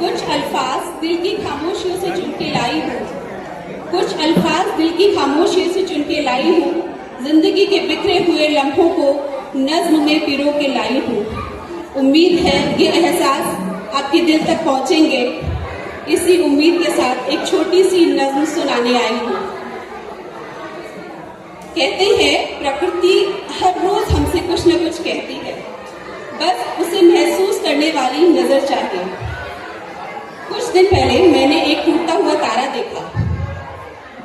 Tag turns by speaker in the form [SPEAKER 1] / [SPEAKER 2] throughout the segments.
[SPEAKER 1] कुछ अल्फाज दिल की खामोशियों से चुन के लाई हूँ, कुछ अल्फाज दिल की खामोशियों से चुन के लाई हूँ, जिंदगी के बिखरे हुए लम्हों को नज्म में पिरो के लाई हूँ। उम्मीद है ये एहसास आपके दिल तक पहुँचेंगे। इसी उम्मीद के साथ एक छोटी सी नज्म सुनाने आई हूँ। कहते हैं प्रकृति हर रोज हमसे कुछ न कुछ कहती है, बस उसे महसूस करने वाली नजर चाहिए। कुछ दिन पहले मैंने एक टूटता हुआ तारा देखा।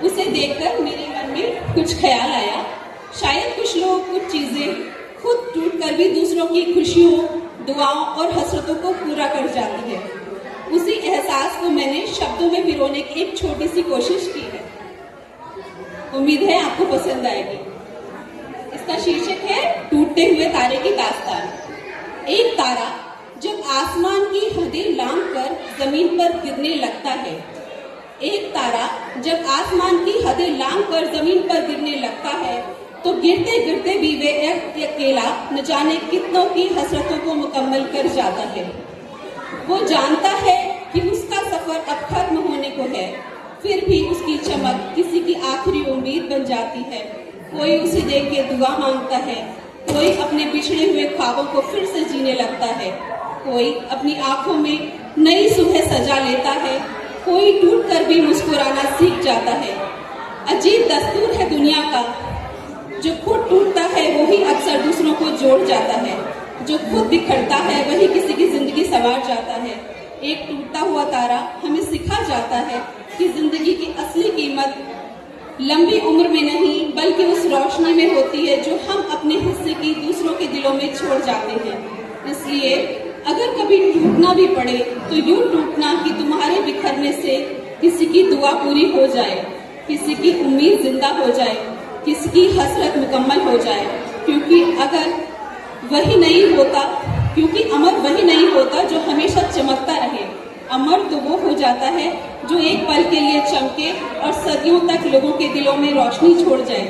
[SPEAKER 1] उसे देखकर मेरे मन में कुछ ख्याल आया, शायद कुछ लोग कुछ चीजें खुद टूटकर भी दूसरों की खुशियों, दुआओं और हसरतों को पूरा कर जाती है। उसी एहसास को मैंने शब्दों में पिरोने की एक छोटी सी कोशिश की है। उम्मीद है आपको पसंद आएगी। इसका शीर्षक है टूटते हुए तारे की दास्तान। एक तारा जब आसमान की हदें लांघकर जमीन पर गिरने लगता है, एक तारा जब आसमान की हदें लांघकर जमीन पर गिरने लगता है, तो गिरते गिरते भी वे अकेला न जाने कितनों की हसरतों को मुकम्मल कर जाता है। वो जानता है कि उसका सफर अब खत्म होने को है, फिर भी उसकी चमक किसी की आखिरी उम्मीद बन जाती है। कोई उसे देख के दुआ मांगता है, कोई अपने बिछड़े हुए ख्वाबों को फिर से जीने लगता है, कोई अपनी आंखों में नई सुबह सजा लेता है, कोई टूट कर भी मुस्कुराना सीख जाता है। अजीब दस्तूर है दुनिया का, जो खुद टूटता है वही अक्सर दूसरों को जोड़ जाता है, जो खुद बिखरता है वही किसी की जिंदगी संवार जाता है। एक टूटता हुआ तारा हमें सिखा जाता है कि जिंदगी की असली कीमत लंबी उम्र में नहीं बल्कि उस रोशनी में होती है जो हम अपने हिस्से की दूसरों के दिलों में छोड़ जाते हैं। इसलिए अगर कभी टूटना भी पड़े तो यूं टूटना कि तुम्हारे बिखरने से किसी की दुआ पूरी हो जाए, किसी की उम्मीद जिंदा हो जाए, किसी की हसरत मुकम्मल हो जाए। क्योंकि अमर वही नहीं होता जो हमेशा चमकता रहे। अमर तो वो हो जाता है जो एक पल के लिए चमके और सदियों तक लोगों के दिलों में रोशनी छोड़ जाए।